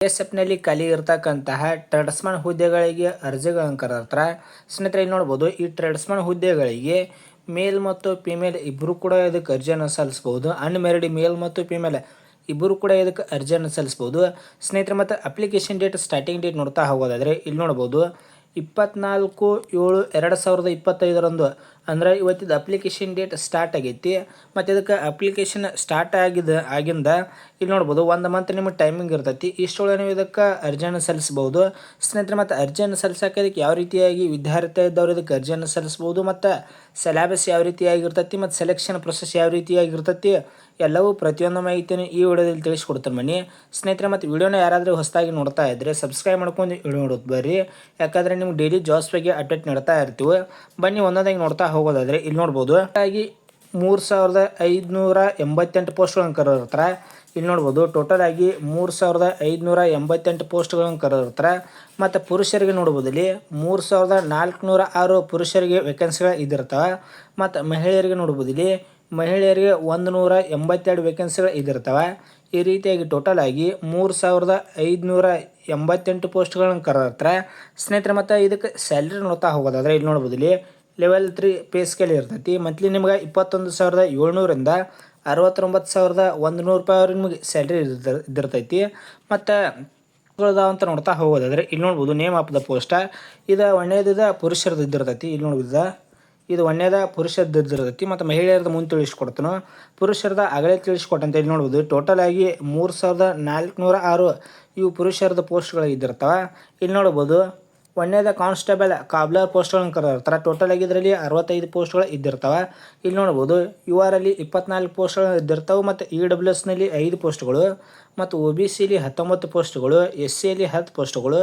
ಬಿಎಸ್ಎಫ್ನಲ್ಲಿ ಖಾಲಿ ಇರತಕ್ಕಂತಹ ಟ್ರೇಡ್ಸ್ಮನ್ ಹುದ್ದೆಗಳಿಗೆ ಅರ್ಜಿಗಳನ್ನು ಕರೆದಿರ್ತಾರೆ. ಸ್ನೇಹಿತರೆ ಇಲ್ಲಿ ನೋಡ್ಬೋದು, ಈ ಟ್ರೇಡ್ಸ್ಮನ್ ಹುದ್ದೆಗಳಿಗೆ ಮೇಲ್ ಮತ್ತು ಫಿಮೇಲ್ ಇಬ್ಬರು ಕೂಡ ಇದಕ್ಕೆ ಅರ್ಜಿಯನ್ನು ಸಲ್ಲಿಸಬಹುದು. ಅನ್ಮ್ಯಾರಿಡ್ ಮೇಲ್ ಮತ್ತು ಫಿಮೇಲ್ ಇಬ್ಬರು ಕೂಡ ಇದಕ್ಕೆ ಅರ್ಜಿಯನ್ನು ಸಲ್ಲಿಸಬಹುದು. ಸ್ನೇಹಿತರೆ ಮತ್ತು ಅಪ್ಲಿಕೇಶನ್ ಡೇಟ್ ಸ್ಟಾರ್ಟಿಂಗ್ ಡೇಟ್ ನೋಡ್ತಾ ಹೋಗೋದಾದರೆ ಇಲ್ಲಿ ನೋಡ್ಬೋದು 24/7/2025 ಅಂದರೆ ಇವತ್ತಿದ ಅಪ್ಲಿಕೇಶನ್ ಡೇಟ್ ಸ್ಟಾರ್ಟ್ ಆಗೈತಿ. ಮತ್ತು ಇದಕ್ಕೆ ಅಪ್ಲಿಕೇಶನ್ ಸ್ಟಾರ್ಟ್ ಆಗಿಂದ ಇಲ್ಲಿ ನೋಡ್ಬೋದು 1 ಮಂತ್ ನಿಮಗೆ ಟೈಮಿಂಗ್ ಇರ್ತೈತಿ. ಇಷ್ಟೊಳಗೆ ನೀವು ಇದಕ್ಕೆ ಅರ್ಜಿಯನ್ನು ಸಲ್ಲಿಸ್ಬೋದು. ಸ್ನೇಹಿತರೆ ಮತ್ತು ಅರ್ಜಿಯನ್ನು ಸಲ್ಲಿಸೋಕೆ ಇದಕ್ಕೆ ಯಾವ ರೀತಿಯಾಗಿ ವಿದ್ಯಾರ್ಥಿ ಇದ್ದವರು ಇದಕ್ಕೆ ಅರ್ಜಿಯನ್ನು ಸಲ್ಲಿಸ್ಬೋದು, ಮತ್ತು ಸಿಲೆಬಸ್ ಯಾವ ರೀತಿಯಾಗಿರ್ತೈತಿ, ಮತ್ತು ಸೆಲೆಕ್ಷನ್ ಪ್ರೊಸೆಸ್ ಯಾವ ರೀತಿಯಾಗಿರ್ತೈತಿ ಎಲ್ಲವೂ ಪ್ರತಿಯೊಂದು ಮಾಹಿತಿಯನ್ನು ಈ ವಿಡಿಯೋದಲ್ಲಿ ತಿಳಿಸ್ಕೊಡ್ತಾರೆ ಬನ್ನಿ. ಸ್ನೇಹಿತರೆ ಮತ್ತು ವಿಡಿಯೋನ ಯಾರಾದರೂ ಹೊಸದಾಗಿ ನೋಡ್ತಾ ಇದ್ದರೆ ಸಬ್ಸ್ಕ್ರೈಬ್ ಮಾಡ್ಕೊಂಡು ವಿಡಿಯೋ ನೋಡೋದು ಬರ್ರಿ, ಯಾಕಂದರೆ ನಿಮ್ಗೆ ಡೈಲಿ ಜಾಬ್ಸ್ ಬಗ್ಗೆ ಅಪ್ಡೇಟ್ ನೀಡ್ತಾ ಇರ್ತೀವಿ. ಬನ್ನಿ ಒಂದೊಂದಾಗಿ ನೋಡ್ತಾ ಹೋಗೋದಾದರೆ ಇಲ್ಲಿ ನೋಡ್ಬೋದು, ಹಾಗಾಗಿ 3588 ಪೋಸ್ಟ್ಗಳನ್ನು ಕರೆದಿರ್ತಾರೆ. ಇಲ್ಲಿ ನೋಡ್ಬೋದು ಟೋಟಲ್ ಆಗಿ 3588 ಪೋಸ್ಟ್ಗಳನ್ನು ಕರೆದಿರ್ತಾರೆ. ಮತ್ತು ಪುರುಷರಿಗೆ ನೋಡ್ಬೋದು ಇಲ್ಲಿ 3406 ಪುರುಷರಿಗೆ ವೇಕೆನ್ಸಿಗಳು ಇದ್ದಿರ್ತವೆ. ಮತ್ತು ಮಹಿಳೆಯರಿಗೆ ನೋಡ್ಬೋದು ಇಲ್ಲಿ ಮಹಿಳೆಯರಿಗೆ 182 ವೇಕೆನ್ಸಿಗಳು ಇದ್ದಿರ್ತವೆ. ಈ ರೀತಿಯಾಗಿ ಟೋಟಲ್ ಆಗಿ 3588 ಪೋಸ್ಟ್ಗಳನ್ನು ಕರೆದಿರ್ತಾರೆ. ಸ್ನೇಹಿತರೆ ಮತ್ತು ಇದಕ್ಕೆ ಸ್ಯಾಲ್ರಿ ನೋಡ್ತಾ ಹೋಗೋದಾದರೆ ಇಲ್ಲಿ ನೋಡ್ಬೋದು ಇಲ್ಲಿ ಲೆವೆಲ್ 3 ಪೇ ಸ್ಕೇಲ್ ಇರ್ತೈತಿ. ಮಂತ್ಲಿ ನಿಮ್ಗೆ 21,700ರಿಂದ 69,100 ರೂಪಾಯಿವರೆಗೆ ನಿಮಗೆ ಸ್ಯಾಲ್ರಿ ಇದ್ದಿರ್ತೈತಿ. ಮತ್ತು ಅಂತ ನೋಡ್ತಾ ಹೋಗೋದಾದರೆ ಇಲ್ಲಿ ನೋಡ್ಬೋದು ನೇಮ್ ಆಫ್ ದ ಪೋಸ್ಟ್ ಇದು ಒಳ್ಳೆಯದ ಪುರುಷರದ್ದು ಇದ್ದಿರ್ತೈತಿ. ಇಲ್ಲಿ ನೋಡ್ಬೋದು ಇದು ಒಳ್ಳೆಯದ ಪುರುಷರದ್ದು ಇದ್ದಿರ್ತೈತಿ. ಮತ್ತು ಮಹಿಳೆಯರದ್ದು ಮುಂದೆ ತಿಳಿಸ್ಕೊಡ್ತಾನು, ಪುರುಷರದ ಆಗಲೇ ತಿಳಿಸ್ಕೊಟ್ಟಂತೆ ಇಲ್ಲಿ ನೋಡ್ಬೋದು ಟೋಟಲ್ ಆಗಿ 3406 ಇವು ಪುರುಷರದ ಪೋಸ್ಟ್ಗಳು ಇದ್ದಿರ್ತವೆ. ಇಲ್ಲಿ ನೋಡ್ಬೋದು ಒಳ್ಳೆಯದ ಕಾನ್ಸ್ಟೇಬಲ್ ಕಾಬ್ಲರ್ ಪೋಸ್ಟ್ಗಳನ್ನು ಕರೆದಿರ್ತಾರೆ. ಟೋಟಲ್ ಆಗಿ ಇದರಲ್ಲಿ 65 ಪೋಸ್ಟ್ಗಳು ಇದ್ದಿರ್ತವೆ. ಇಲ್ಲಿ ನೋಡ್ಬೋದು UR ಅಲ್ಲಿ 24 ಪೋಸ್ಟ್ಗಳು ಇದ್ದಿರ್ತವೆ. ಮತ್ತು EWSನಲ್ಲಿ 5 ಪೋಸ್ಟ್ಗಳು, ಮತ್ತು OBCಯಲ್ಲಿ 19 ಪೋಸ್ಟ್ಗಳು, SCಯಲ್ಲಿ 10 ಪೋಸ್ಟ್ಗಳು,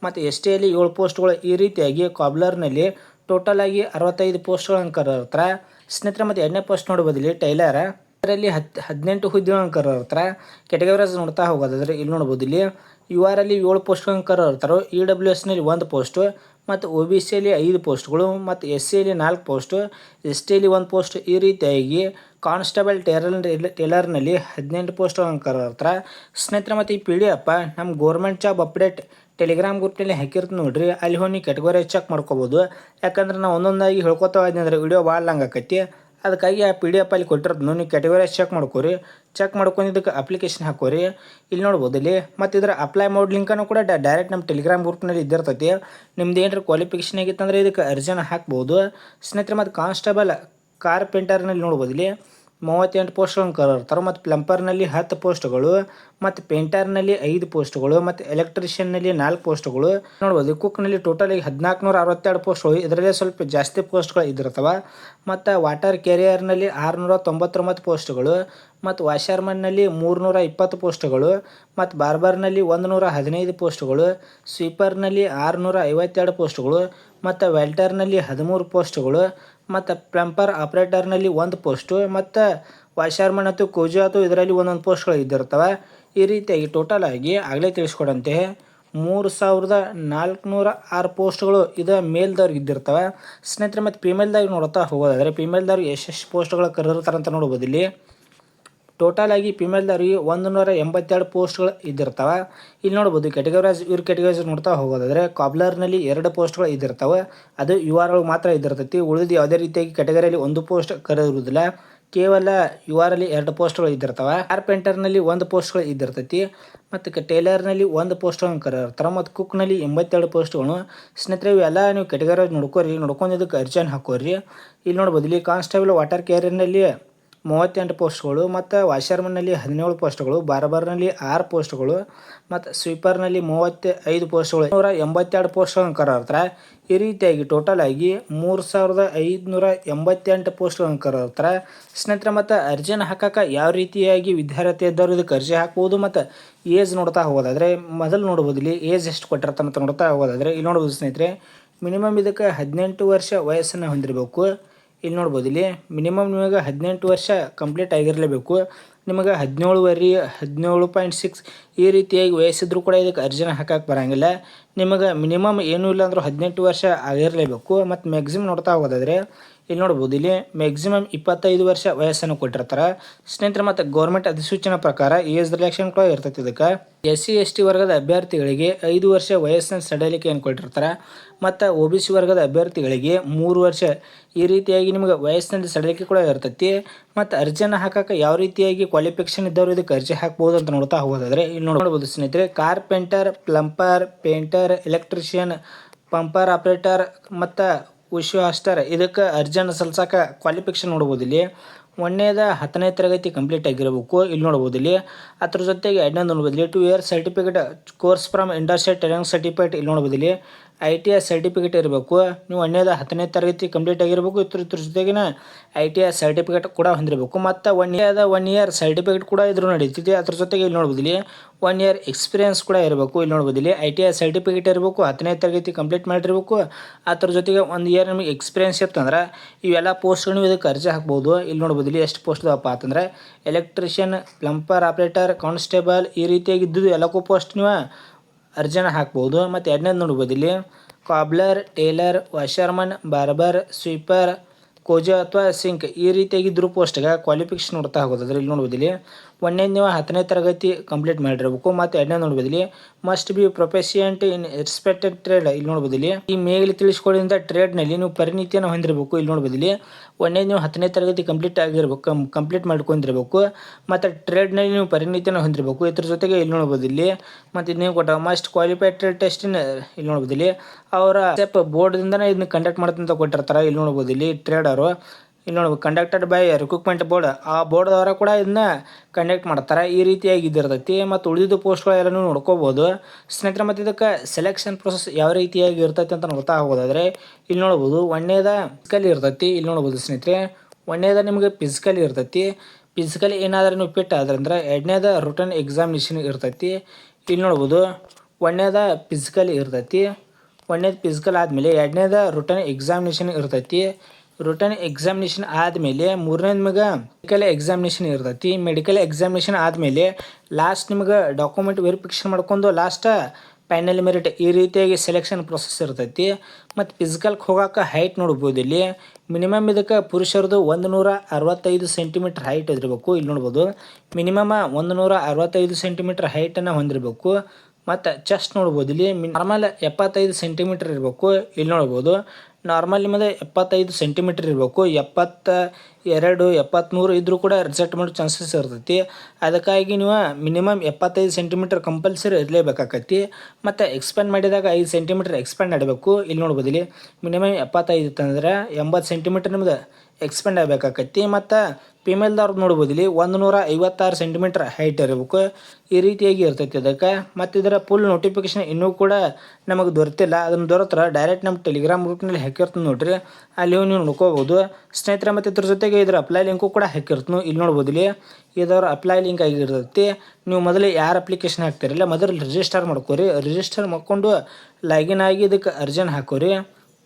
ಮತ್ತು STಯಲ್ಲಿ 7 ಪೋಸ್ಟ್ಗಳು. ಈ ರೀತಿಯಾಗಿ ಕಾಬ್ಲರ್ನಲ್ಲಿ ಟೋಟಲ್ ಆಗಿ 65 ಪೋಸ್ಟ್ಗಳನ್ನು ಕರೆದಿರ್ತಾರೆ. ಸ್ನೇಹಿತರೆ ಮತ್ತು 2ನೇ ಪೋಸ್ಟ್ ನೋಡ್ಬೋದು ಇಲ್ಲಿ ಟೈಲರ್, ಇದರಲ್ಲಿ 18 ಹುದ್ದೆಗಳನ್ನು ಕರೆದಿರ್ತಾರೆ. ಕ್ಯಾಟಗರೀಸ್ ನೋಡ್ತಾ ಹೋಗೋದಾದರೆ ಇಲ್ಲಿ ನೋಡ್ಬೋದು ಇಲ್ಲಿ UR ಅಲ್ಲಿ 7 ಪೋಸ್ಟ್ಗಳನ್ನು ಕರೆದಿರ್ತಾರೆ. EWSನಲ್ಲಿ 1 ಪೋಸ್ಟು, ಮತ್ತು OBCಯಲ್ಲಿ 5 ಪೋಸ್ಟ್ಗಳು, ಮತ್ತು SCಯಲ್ಲಿ 4 ಪೋಸ್ಟು, STಯಲ್ಲಿ 1 ಪೋಸ್ಟ್. ಈ ರೀತಿಯಾಗಿ ಕಾನ್ಸ್ಟೇಬಲ್ ಟೇಲರ್ನಲ್ಲಿ 18 ಪೋಸ್ಟ್ಗಳನ್ನು ಕರೆದಿರ್ತಾರೆ. ಸ್ನೇಹಿತರೆ ಮತ್ತು ಈ PDF ನಮ್ಮ ಗೌರ್ಮೆಂಟ್ ಜಾಬ್ ಅಪ್ಡೇಟ್ ಟೆಲಿಗ್ರಾಮ್ ಗ್ರೂಪ್ನಲ್ಲಿ ಹಾಕಿರ್ತೀನಿ ನೋಡ್ರಿ, ಅಲ್ಲಿ ಹೋಗಿ ಕ್ಯಾಟಗರಿ ಚೆಕ್ ಮಾಡ್ಕೋಬೋದು. ಯಾಕಂದ್ರೆ ನಾವು ಒಂದೊಂದಾಗಿ ಹೇಳ್ಕೊತಾ ಇದ್ದಂದ್ರೆ ವಿಡಿಯೋ ಭಾಳ ಲಾಂಗ್ ಆಕೈತಿ. ಅದಕ್ಕಾಗಿ ಆ PDF ಅಲ್ಲಿ ಕೊಟ್ಟಿರ್ತೀನಿ, ನೀವು ಕ್ಯಾಟಗರಿ ಚೆಕ್ ಮಾಡ್ಕೋರಿ. ಚೆಕ್ ಮಾಡ್ಕೊಂಡು ಇದಕ್ಕೆ ಅಪ್ಲಿಕೇಶನ್ ಹಾಕೋರಿ. ಇಲ್ಲಿ ನೋಡ್ಬೋದು ಇಲ್ಲಿ ಮತ್ತು ಇದರ ಅಪ್ಲೈ ಮಾಡೋ ಲಿಂಕನ್ನು ಕೂಡ ಡೈರೆಕ್ಟ್ ನಮ್ಮ ಟೆಲಿಗ್ರಾಮ್ ಗ್ರೂಪ್ನಲ್ಲಿ ಇದ್ದಿರ್ತೈತಿ. ನಿಮ್ದು ಏನಾರ ಕ್ವಾಲಿಫಿಕೇಷನ್ ಆಗಿತ್ತಂದರೆ ಇದಕ್ಕೆ ಅರ್ಜಿನ ಹಾಕ್ಬೋದು. ಸ್ನೇಹಿತರೆ ಮತ್ತು ಕಾನ್ಸ್ಟೇಬಲ್ ಕಾರ್ಪೆಂಟರ್ನಲ್ಲಿ ನೋಡ್ಬೋದು ಇಲ್ಲಿ 38 ಪೋಸ್ಟ್ಗಳನ್ನು ಕರೆದಿರ್ತಾರೆ. ಮತ್ತು ಪ್ಲಂಪರ್ನಲ್ಲಿ 10 ಪೋಸ್ಟ್ಗಳು, ಮತ್ತು ಪೇಂಟರ್ನಲ್ಲಿ 5 ಪೋಸ್ಟ್ಗಳು, ಮತ್ತು ಎಲೆಕ್ಟ್ರಿಷಿಯನ್ನಲ್ಲಿ 4 ಪೋಸ್ಟ್ಗಳು ನೋಡ್ಬೋದು. ಕುಕ್ನಲ್ಲಿ ಟೋಟಲ್ ಆಗಿ 1462 ಪೋಸ್ಟ್ಗಳು, ಇದರಲ್ಲೇ ಸ್ವಲ್ಪ ಜಾಸ್ತಿ ಪೋಸ್ಟ್ಗಳು ಇದ್ದಿರ್ತವೆ. ಮತ್ತು ವಾಟರ್ ಕ್ಯಾರಿಯರ್ನಲ್ಲಿ 699 ಪೋಸ್ಟ್ಗಳು, ಮತ್ತು ವಾಷರ್ಮನ್ನಲ್ಲಿ 320 ಪೋಸ್ಟ್ಗಳು, ಮತ್ತು ಬಾರ್ಬರ್ನಲ್ಲಿ 115 ಪೋಸ್ಟ್ಗಳು, ಸ್ವೀಪರ್ನಲ್ಲಿ 652 ಪೋಸ್ಟ್ಗಳು, ಮತ್ತು ವೆಲ್ಟರ್ನಲ್ಲಿ 13 ಪೋಸ್ಟ್ಗಳು, ಮತ್ತು ಪ್ಲಂಪರ್ ಆಪ್ರೇಟರ್ನಲ್ಲಿ 1 ಪೋಸ್ಟು, ಮತ್ತು ವಾಷರ್ಮನ್ ಮತ್ತು ಕೋಜು ಇದರಲ್ಲಿ ಒಂದೊಂದು ಪೋಸ್ಟ್ಗಳು ಇದ್ದಿರ್ತವೆ. ಈ ರೀತಿಯಾಗಿ ಟೋಟಲ್ ಆಗಿ ಆಗಲೇ ತಿಳಿಸ್ಕೊಡಂತೆ 3406 ಪೋಸ್ಟ್ಗಳು ಇದು ಮೇಲ್ದವ್ರಿಗೆ ಇದ್ದಿರ್ತವೆ. ಸ್ನೇಹಿತರೆ ಮತ್ತು ಫಿಮೇಲ್ದಾಗ ನೋಡ್ತಾ ಹೋಗೋದಾದರೆ ಫಿಮೇಲ್ದವ್ರಿಗೆ ಎಷ್ಟು ಪೋಸ್ಟ್ಗಳು ಕರೆದಿರ್ತಾರೆ ಅಂತ ನೋಡ್ಬೋದು ಇಲ್ಲಿ. ಟೋಟಲ್ ಆಗಿ ಫಿಮೇಲ್ದವ್ರಿಗೆ 182 ಪೋಸ್ಟ್ಗಳು ಇದ್ದಿರ್ತವೆ. ಇಲ್ಲಿ ನೋಡ್ಬೋದು ಕ್ಯಾಟಗರೀಸ್ ನೋಡ್ತಾ ಹೋಗೋದಾದರೆ ಕಾಬ್ಲರ್ನಲ್ಲಿ 2 ಪೋಸ್ಟ್ಗಳು ಇದ್ದಿರ್ತವೆ. ಅದು UR ಒಳಗೆ ಮಾತ್ರ ಇದ್ದಿರ್ತೈತಿ. ಉಳಿದು ಯಾವುದೇ ರೀತಿಯಾಗಿ ಕ್ಯಾಟಗರಿಯಲ್ಲಿ 1 ಪೋಸ್ಟ್ ಕರೆದಿರುವುದಿಲ್ಲ. ಕೇವಲ UR ಅಲ್ಲಿ 2 ಪೋಸ್ಟ್ಗಳು ಇದ್ದಿರ್ತವೆ. ಕಾರ್ಪೆಂಟರ್ನಲ್ಲಿ 1 ಪೋಸ್ಟ್ಗಳು ಇದ್ದಿರ್ತೈತಿ. ಮತ್ತು ಟೇಲರ್ನಲ್ಲಿ 1 ಪೋಸ್ಟ್ಗಳನ್ನು ಕರೆದಿರ್ತಾರೆ. ಮತ್ತು ಕುಕ್ನಲ್ಲಿ 82 ಪೋಸ್ಟ್ಗಳು. ಸ್ನೇಹಿತರೆ ಇವೆಲ್ಲ ನೀವು ಕ್ಯಾಟಗರಿ ನೋಡ್ಕೊಂಡು ಇದಕ್ಕೆ ಅರ್ಜಿಯನ್ನು ಹಾಕೋರಿ. ಇಲ್ಲಿ ನೋಡ್ಬೋದು ಇಲ್ಲಿ ಕಾನ್ಸ್ಟೇಬಲ್ ವಾಟರ್ ಕ್ಯಾರಿಯರ್ನಲ್ಲಿ 38 ಪೋಸ್ಟ್ಗಳು, ಮತ್ತು ವಾಷರ್ಮನ್ನಲ್ಲಿ 17 ಪೋಸ್ಟ್ಗಳು, ಬಾರ್ಬರ್ನಲ್ಲಿ 6 ಪೋಸ್ಟ್ಗಳು, ಮತ್ತು ಸ್ವೀಪರ್ನಲ್ಲಿ 35 ಪೋಸ್ಟ್ಗಳು, 182 ಪೋಸ್ಟ್ಗಳನ್ನು ಕರೆದಿರ್ತಾರೆ. ಈ ರೀತಿಯಾಗಿ ಟೋಟಲ್ ಆಗಿ 3588 ಪೋಸ್ಟ್ಗಳನ್ನು ಕರೆದಿರ್ತಾರೆ. ಸ್ನೇಹಿತರೆ ಮತ್ತು ಅರ್ಜಿನ ಹಾಕೋಕೆ ಯಾವ ರೀತಿಯಾಗಿ ವಿದ್ಯಾರ್ಥಿ ಇದ್ದವರು ಇದಕ್ಕೆ ಅರ್ಜಿ ಹಾಕ್ಬೋದು. ಮತ್ತು ಏಜ್ ನೋಡ್ತಾ ಹೋಗೋದಾದರೆ ಮೊದಲು ನೋಡ್ಬೋದು ಇಲ್ಲಿ ಏಜ್ ಎಷ್ಟು ಕೊಟ್ಟಿರ್ತಾನೆ ಅಂತ ನೋಡ್ತಾ ಹೋಗೋದಾದರೆ ಇಲ್ಲಿ ನೋಡ್ಬೋದು ಸ್ನೇಹಿತರೆ ಮಿನಿಮಮ್ ಇದಕ್ಕೆ 18 ವರ್ಷ ವಯಸ್ಸನ್ನು ಹೊಂದಿರಬೇಕು. ಇಲ್ಲಿ ನೋಡ್ಬೋದು ಇಲ್ಲಿ ಮಿನಿಮಮ್ ನಿಮಗೆ 18 ವರ್ಷ ಕಂಪ್ಲೀಟ್ ಆಗಿರಲೇಬೇಕು. ನಿಮಗೆ 17.6 ಈ ರೀತಿಯಾಗಿ ವಯಸ್ಸಿದ್ರೂ ಕೂಡ ಇದಕ್ಕೆ ಅರ್ಜಿನ ಹಾಕಕ್ಕೆ ಬರೋಂಗಿಲ್ಲ. ನಿಮಗೆ ಮಿನಿಮಮ್ ಏನೂ ಇಲ್ಲ ಅಂದರೂ 18 ವರ್ಷ ಆಗಿರಲೇಬೇಕು. ಮತ್ತು ಮ್ಯಾಕ್ಸಿಮಮ್ ನೋಡ್ತಾ ಹೋಗೋದಾದರೆ ಇಲ್ಲಿ ನೋಡ್ಬೋದು ಇಲ್ಲಿ ಮ್ಯಾಕ್ಸಿಮಮ್ 25 ವರ್ಷ ವಯಸ್ಸನ್ನು ಕೊಟ್ಟಿರ್ತಾರೆ ಸ್ನೇಹಿತರೆ. ಮತ್ತು ಗೌರ್ಮೆಂಟ್ ಅಧಿಸೂಚನೆ ಪ್ರಕಾರ ಏಜ್ ರಿಲ್ಯಾಕ್ಷನ್ ಕೂಡ ಇರ್ತೈತಿ. ಇದಕ್ಕೆ SC ST ವರ್ಗದ ಅಭ್ಯರ್ಥಿಗಳಿಗೆ 5 ವರ್ಷ ವಯಸ್ಸಿನ ಸಡಿಲಿಕೆಯನ್ನು ಕೊಟ್ಟಿರ್ತಾರೆ ಮತ್ತು OBC ವರ್ಗದ ಅಭ್ಯರ್ಥಿಗಳಿಗೆ 3 ವರ್ಷ ಈ ರೀತಿಯಾಗಿ ನಿಮಗೆ ವಯಸ್ಸಿನಲ್ಲಿ ಸಡಿಲಿಕೆ ಕೂಡ ಇರ್ತೈತಿ. ಮತ್ತು ಅರ್ಜಿಯನ್ನು ಹಾಕಕ್ಕೆ ಯಾವ ರೀತಿಯಾಗಿ ಕ್ವಾಲಿಫಿಕೇಶನ್ ಇದ್ದವರು ಇದಕ್ಕೆ ಅರ್ಜಿ ಹಾಕ್ಬೋದು ಅಂತ ನೋಡ್ತಾ ಹೋಗೋದಾದ್ರೆ ಇಲ್ಲಿ ನೋಡ್ಬೋದು ಸ್ನೇಹಿತರೆ. Carpenter, plumber, painter, electrician, pump operator ಮತ್ತು ಉಶು ಹಾಸ್ಟರ್ ಇದಕ್ಕೆ ಅರ್ಜಿಯನ್ನು ಸಲ್ಸಕ್ಕೆ ಕ್ವಾಲಿಫಿಕೇಶನ್ ನೋಡ್ಬೋದು. ಇಲ್ಲಿ ಒಂದನೇದ 10ನೇ ತರಗತಿ ಕಂಪ್ಲೀಟ್ ಆಗಿರಬೇಕು. ಇಲ್ಲಿ ನೋಡ್ಬೋದು ಇಲ್ಲಿ ಅದ್ರ ಜೊತೆಗೆ ಎರಡನೇದು ನೋಡ್ಬೋದು ಇಲ್ಲಿ 2 year certificate course from industrial training certificate ಇಲ್ಲಿ ನೋಡ್ಬೋದು ಇಲ್ಲಿ ITI ಸರ್ಟಿಫಿಕೇಟ್ ಇರಬೇಕು. ನೀವು ಒಂದನೇದ 10ನೇ ತರಗತಿ ಕಂಪ್ಲೀಟ್ ಆಗಿರಬೇಕು. ಇದ್ರ ಜೊತೆಗಿನ ITI ಸರ್ಟಿಫಿಕೇಟ್ ಕೂಡ ಹೊಂದಿರಬೇಕು. ಮತ್ತು 1 ಇಯರ್ ಸರ್ಟಿಫಿಕೇಟ್ ಕೂಡ ಇದ್ರೂ ನಡೀತಿದೆ. ಅದ್ರ ಜೊತೆಗೆ ಇಲ್ಲಿ ನೋಡ್ಬೋದು ಇಲ್ಲಿ 1 ಇಯರ್ ಎಕ್ಸ್ಪೀರಿಯನ್ಸ್ ಕೂಡ ಇರಬೇಕು. ಇಲ್ಲಿ ನೋಡ್ಬೋದು ಇಲ್ಲಿ ITI ಸರ್ಟಿಫಿಕೇಟ್ ಇರಬೇಕು, 10ನೇ ತರಗತಿ ಕಂಪ್ಲೀಟ್ ಮಾಡಿರಬೇಕು. ಅದ್ರ ಜೊತೆಗೆ 1 ಇಯರ್ ನಿಮಗೆ ಎಕ್ಸ್ಪೀರಿಯನ್ಸ್ ಇತ್ತಂದ್ರೆ ಇವೆಲ್ಲ ಪೋಸ್ಟ್ಗಳು ನೀವು ಇದಕ್ಕೆ ಅರ್ಜಿ ಹಾಕ್ಬೋದು. ಇಲ್ಲಿ ನೋಡ್ಬೋದು ಇಲ್ಲಿ ಎಷ್ಟು ಪೋಸ್ಟ್ ಇದಾವಪ್ಪ ಅಂತಂದರೆ ಎಲೆಕ್ಟ್ರಿಷಿಯನ್, ಪ್ಲಂಪರ್ ಆಪ್ರೇಟರ್, ಕಾನ್ಸ್ಟೇಬಲ್ ಈ ರೀತಿಯಾಗಿ ಇದ್ದುದು ಎಲ್ಲಕ್ಕೂ ಪೋಸ್ಟ್ ನೀವು ಅರ್ಜಿನ ಹಾಕ್ಬೋದು. ಮತ್ತು ಎರಡನೇದು ನೋಡ್ಬೋದು ಇಲ್ಲಿ ಕಾಬ್ಲರ್, ಟೇಲರ್, ವಾಷರ್ಮನ್, ಬಾರ್ಬರ್, ಸ್ವೀಪರ್, ಕೋಜೋ ಅಥವಾ ಸಿಂಕ್ ಈ ರೀತಿಯಾಗಿ ಇದ್ರೂ ಪೋಸ್ಟ್ಗೆ ಕ್ವಾಲಿಫಿಕೇಶನ್ ನೋಡ್ತಾ ಹೋಗೋದಾದ್ರೆ ಇಲ್ಲಿ ನೋಡ್ಬೋದು ಇಲ್ಲಿ ಒಂದನೇದು ನೀವು 10ನೇ ತರಗತಿ ಕಂಪ್ಲೀಟ್ ಮಾಡಿರಬೇಕು. ಮತ್ತು ಎರಡನೇದು ನೋಡ್ಬೋದು ಇಲ್ಲಿ must be proficient in respected trade ಇಲ್ಲಿ ನೋಡ್ಬೋದು ಇಲ್ಲಿ ಈ ಮೇಲೆ ತಿಳಿಸ್ಕೊಡಿದ ಟ್ರೇಡ್ನಲ್ಲಿ ನೀವು ಪರಿಣಿತಿಯನ್ನು ಹೊಂದಿರಬೇಕು. ಇಲ್ಲಿ ನೋಡ್ಬೋದು ಇಲ್ಲಿ ಒಂದನೇದು ನೀವು 10ನೇ ತರಗತಿ ಕಂಪ್ಲೀಟ್ ಮಾಡ್ಕೊಂಡಿರಬೇಕು. ಮತ್ತು ಟ್ರೇಡ್ನಲ್ಲಿ ನೀವು ಪರಿಣಿತಿಯನ್ನು ಹೊಂದಿರಬೇಕು. ಇದ್ರ ಜೊತೆಗೆ ಇಲ್ಲಿ ನೋಡ್ಬೋದು ಇಲ್ಲಿ ಮತ್ತು ಇದನ್ನ ಕೊಟ್ಟ ಮಸ್ಟ್ ಕ್ವಾಲಿಫೈಡ್ ಟ್ರೇಡ್ ಟೆಸ್ಟಿನ ಇಲ್ಲಿ ನೋಡ್ಬೋದು ಇಲ್ಲಿ ಅವರ ಬೋರ್ಡ್ದಿಂದನೇ ಇದನ್ನ ಕಂಡಕ್ಟ್ ಮಾಡ್ತಂತ ಕೊಟ್ಟಿರ್ತಾರೆ. ಇಲ್ಲಿ ನೋಡ್ಬೋದು ಇಲ್ಲಿ ಟ್ರೇಡರು ಇಲ್ಲಿ ನೋಡ್ಬೋದು ಕಂಡಕ್ಟೆಡ್ ಬೈ ರಿಕ್ರೂಟ್ಮೆಂಟ್ ಬೋರ್ಡ್ ಆ ಬೋರ್ಡ್ದವರ ಕೂಡ ಇದನ್ನ ಕಂಡಕ್ಟ್ ಮಾಡ್ತಾರೆ. ಈ ರೀತಿಯಾಗಿ ಇದಿರ್ತೈತಿ. ಮತ್ತು ಉಳಿದಿದ್ದು ಪೋಸ್ಟ್ಗಳೆಲ್ಲನೂ ನೋಡ್ಕೋಬೋದು ಸ್ನೇಹಿತರೆ. ಮತ್ತು ಇದಕ್ಕೆ ಸೆಲೆಕ್ಷನ್ ಪ್ರೊಸೆಸ್ ಯಾವ ರೀತಿಯಾಗಿ ಇರ್ತೈತಿ ಅಂತ ನೋಡ್ತಾ ಹೋಗೋದಾದರೆ ಇಲ್ಲಿ ನೋಡ್ಬೋದು ಒಂದನೇದ ಫಿಸಿಕಲ್ ಇರ್ತೈತಿ. ಇಲ್ಲಿ ನೋಡ್ಬೋದು ಸ್ನೇಹಿತರೆ ಒಂದನೇದ ನಿಮಗೆ ಫಿಸಿಕಲ್ ಇರ್ತೈತಿ. ಫಿಸಿಕಲ್ ಏನಾದರೂ ನೀವು ಫಿಟ್ ಆದ್ರಂದ್ರೆ ಎರಡನೇದ ರಿಟರ್ನ್ ಎಕ್ಸಾಮಿನೇಷನ್ ಇರ್ತೈತಿ. ಇಲ್ಲಿ ನೋಡ್ಬೋದು ಒಂದನೇದ ಫಿಸಿಕಲ್ ಇರ್ತೈತಿ. ಒಂದನೇದು ಫಿಸಿಕಲ್ ಆದಮೇಲೆ ಎರಡನೇದ ರಿಟರ್ನ್ ಎಕ್ಸಾಮಿನೇಷನ್ ಇರ್ತೈತಿ. ರಿಟರ್ನ್ ಎಕ್ಸಾಮಿನೇಷನ್ ಆದಮೇಲೆ ಮೂರನೇದು ನಿಮಗೆ ಮೆಡಿಕಲ್ ಎಕ್ಸಾಮಿನೇಷನ್ ಇರ್ತೈತಿ. ಮೆಡಿಕಲ್ ಎಕ್ಸಾಮಿನೇಷನ್ ಆದಮೇಲೆ ಲಾಸ್ಟ್ ನಿಮಗೆ ಡಾಕ್ಯುಮೆಂಟ್ ವೆರಿಫಿಕೇಷನ್ ಮಾಡ್ಕೊಂಡು ಲಾಸ್ಟ್ ಫೈನಲ್ ಮೆರಿಟ್ ಈ ರೀತಿಯಾಗಿ ಸೆಲೆಕ್ಷನ್ ಪ್ರೊಸೆಸ್ ಇರ್ತೈತಿ. ಮತ್ತು ಫಿಸಿಕಲ್ಗೆ ಹೋಗೋಕೆ ಹೈಟ್ ನೋಡ್ಬೋದು ಇಲ್ಲಿ ಮಿನಿಮಮ್ ಇದಕ್ಕೆ ಪುರುಷರದು 165 ಸೆಂಟಿಮೀಟ್ರ್ ಹೈಟ್ ಇದಿರಬೇಕು. ಇಲ್ಲಿ ನೋಡ್ಬೋದು ಮಿನಿಮಮ್ 165 ಸೆಂಟಿಮೀಟ್ರ್ ಹೈಟನ್ನು ಹೊಂದಿರಬೇಕು. ಮತ್ತು ಚೆಸ್ಟ್ ನೋಡ್ಬೋದು ಇಲ್ಲಿ ನಾರ್ಮಲ್ 75 ಸೆಂಟಿಮೀಟ್ರ್ ಇರಬೇಕು. ಇಲ್ಲಿ ನೋಡ್ಬೋದು ನಾರ್ಮಲ್ ನಿಮ್ಮದು 75 ಸೆಂಟಿಮೀಟ್ರ್ ಇರಬೇಕು. 72, 73 ಇದ್ರೂ ಕೂಡ ರಿಜೆಕ್ಟ್ ಮಾಡೋ ಚಾನ್ಸಸ್ ಇರ್ತೈತಿ. ಅದಕ್ಕಾಗಿ ನೀವು ಮಿನಿಮಮ್ 75 ಸೆಂಟಿಮೀಟ್ರ್ ಕಂಪಲ್ಸರಿ ಇರಲೇಬೇಕಾಕೈತಿ. ಮತ್ತು ಎಕ್ಸ್ಪ್ಯಾಂಡ್ ಮಾಡಿದಾಗ 5 ಸೆಂಟಿಮೀಟ್ರ್ ಎಕ್ಸ್ಪ್ಯಾಂಡ್ ಆಡಬೇಕು. ಇಲ್ಲಿ ನೋಡ್ಬೋದು ಇಲ್ಲಿ ಮಿನಿಮಮ್ 75 ಇತ್ತಂದ್ರೆ 80 ಸೆಂಟಿಮೀಟ್ರ್ ನಿಮ್ದು ಎಕ್ಸ್ಪೆಂಡ್ ಆಗಬೇಕಾಕೈತಿ. ಮತ್ತು ಫಿಮೇಲ್ದವ್ರದ್ದು ನೋಡ್ಬೋದು ಇಲ್ಲಿ 156 ಸೆಂಟಿಮೀಟ್ರ್ ಹೈಟ್ ಇರಬೇಕು. ಈ ರೀತಿಯಾಗಿ ಇರ್ತೈತಿ ಅದಕ್ಕೆ. ಮತ್ತು ಇದರ ಫುಲ್ ನೋಟಿಫಿಕೇಶನ್ ಇನ್ನೂ ಕೂಡ ನಮಗೆ ದೊರೆತಿಲ್ಲ. ಅದನ್ನು ದೊರೆತ್ರೆ ಡೈರೆಕ್ಟ್ ನಮ್ಮ ಟೆಲಿಗ್ರಾಮ್ ಗ್ರೂಪ್ನಲ್ಲಿ ಹಾಕಿರ್ತೀನಿ ನೋಡ್ರಿ, ಅಲ್ಲಿ ನೀವು ನೋಡ್ಕೋಬೋದು ಸ್ನೇಹಿತರೆ. ಮತ್ತು ಇದ್ರ ಜೊತೆಗೆ ಇದರ ಅಪ್ಲೈ ಲಿಂಕು ಕೂಡ ಹಾಕಿರ್ತೀನಿ. ಇಲ್ಲಿ ನೋಡ್ಬೋದು ಇಲ್ಲಿ ಇದರ ಅಪ್ಲೈ ಲಿಂಕ್ ಆಗಿರ್ತೈತಿ. ನೀವು ಮೊದಲು ಯಾರು ಅಪ್ಲಿಕೇಶನ್ ಹಾಕ್ತಿರಲ್ಲ ಮೊದಲು ರಿಜಿಸ್ಟರ್ ಮಾಡ್ಕೋರಿ. ರಿಜಿಸ್ಟರ್ ಮಾಡ್ಕೊಂಡು ಲಾಗಿನ್ ಆಗಿ ಇದಕ್ಕೆ ಅರ್ಜಿನ ಹಾಕೋರಿ.